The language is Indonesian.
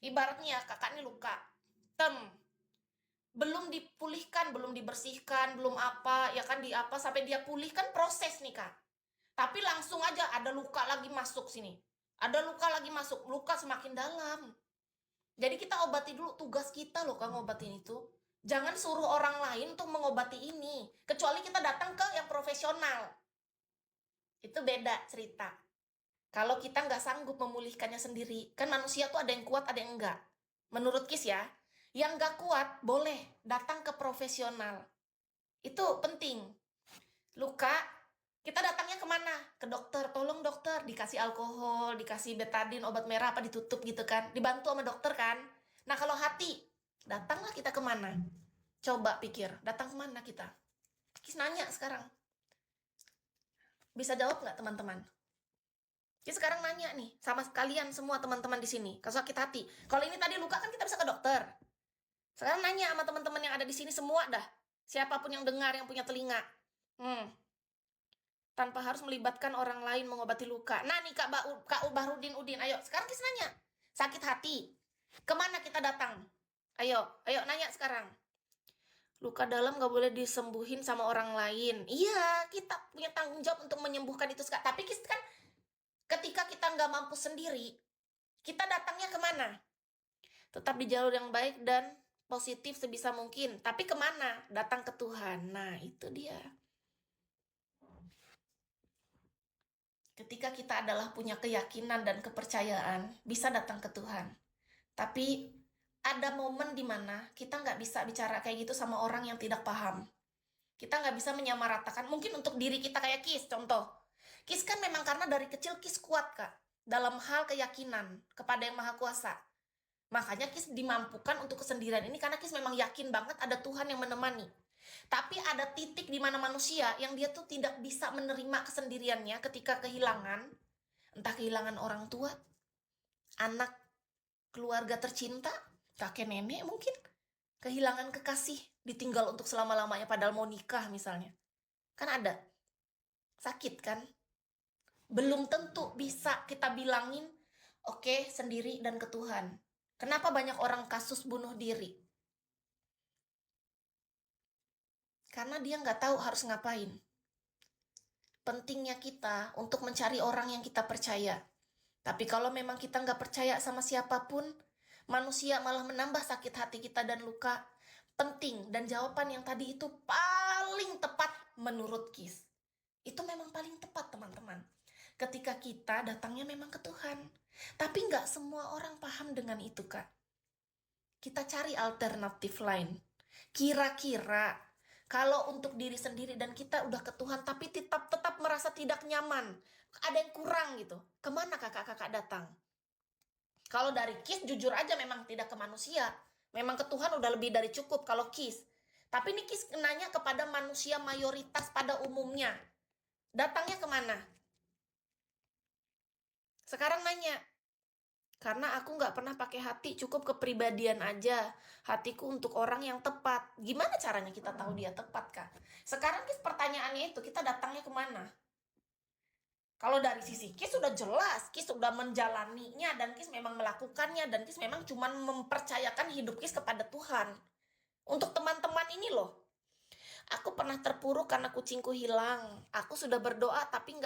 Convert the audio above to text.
Ibaratnya kakak ini luka, belum dipulihkan, belum dibersihkan, belum apa, ya kan, di apa, sampai dia pulih kan proses nih, Kak. Tapi langsung aja ada luka lagi masuk sini. Ada luka lagi masuk, luka semakin dalam. Jadi kita obati dulu, tugas kita loh Kak ngobatin itu. Jangan suruh orang lain untuk mengobati ini. Kecuali kita datang ke yang profesional. Itu beda cerita. Kalau kita nggak sanggup memulihkannya sendiri, kan manusia tuh ada yang kuat, ada yang enggak. Menurut Kis ya, yang nggak kuat boleh datang ke profesional. Itu penting. Luka, kita datangnya kemana? Ke dokter, tolong dokter, dikasih alkohol, dikasih betadine, obat merah, apa ditutup gitu kan. Dibantu sama dokter kan. Nah kalau hati, datanglah kita kemana? Coba pikir, datang kemana kita? Kis nanya sekarang. Bisa jawab nggak teman-teman? Kis sekarang nanya nih, sama kalian semua teman-teman di sini, kalau sakit hati. Kalau ini tadi luka kan kita bisa ke dokter. Sekarang nanya sama teman-teman yang ada di sini semua dah. Siapapun yang dengar, yang punya telinga. Tanpa harus melibatkan orang lain mengobati luka. Nah nih Kak Ubahrudin Udin, ayo sekarang Kis nanya. Sakit hati, kemana kita datang? Ayo nanya sekarang. Luka dalam gak boleh disembuhin sama orang lain. Iya, kita punya tanggung jawab untuk menyembuhkan itu. Tapi Kis kan ketika kita nggak mampu sendiri, kita datangnya kemana? Tetap di jalur yang baik dan positif sebisa mungkin. Tapi kemana? Datang ke Tuhan. Nah itu dia. Ketika kita adalah punya keyakinan dan kepercayaan, bisa datang ke Tuhan. Tapi ada momen dimana kita nggak bisa bicara kayak gitu sama orang yang tidak paham. Kita nggak bisa menyamaratakan. Mungkin untuk diri kita kayak Kis, contoh. Kis kan memang karena dari kecil Kis kuat, Kak. Dalam hal keyakinan kepada Yang Maha Kuasa. Makanya Kis dimampukan untuk kesendirian ini karena Kis memang yakin banget ada Tuhan yang menemani. Tapi ada titik di mana manusia yang dia tuh tidak bisa menerima kesendiriannya ketika kehilangan, entah kehilangan orang tua, anak, keluarga tercinta, kakek nenek mungkin, kehilangan kekasih, ditinggal untuk selama-lamanya padahal mau nikah misalnya. Kan ada. Sakit kan? Belum tentu bisa kita bilangin, oke, sendiri dan ke Tuhan. Kenapa banyak orang kasus bunuh diri? Karena dia nggak tahu harus ngapain. Pentingnya kita untuk mencari orang yang kita percaya. Tapi kalau memang kita nggak percaya sama siapapun, manusia malah menambah sakit hati kita dan luka. Penting, dan jawaban yang tadi itu paling tepat menurut Kis. Itu memang paling tepat teman-teman. Ketika kita datangnya memang ke Tuhan. Tapi nggak semua orang paham dengan itu Kak. Kita cari alternatif lain. Kira-kira kalau untuk diri sendiri dan kita udah ke Tuhan tapi tetap merasa tidak nyaman, ada yang kurang gitu, kemana kakak-kakak datang? Kalau dari Kis jujur aja memang tidak ke manusia, memang ke Tuhan udah lebih dari cukup kalau Kis. Tapi ini Kis nanya kepada manusia mayoritas pada umumnya, datangnya kemana? Sekarang nanya, karena aku nggak pernah pakai hati, cukup kepribadian aja. Hatiku untuk orang yang tepat. Gimana caranya kita tahu dia tepat, Kak? Sekarang Kis pertanyaannya itu, kita datangnya kemana? Kalau dari sisi Kis sudah jelas, Kis sudah menjalaninya, dan Kis memang melakukannya, dan Kis memang cuma mempercayakan hidup Kis kepada Tuhan. Untuk teman-teman ini loh, aku pernah terpuruk karena kucingku hilang. Aku sudah berdoa tapi nggak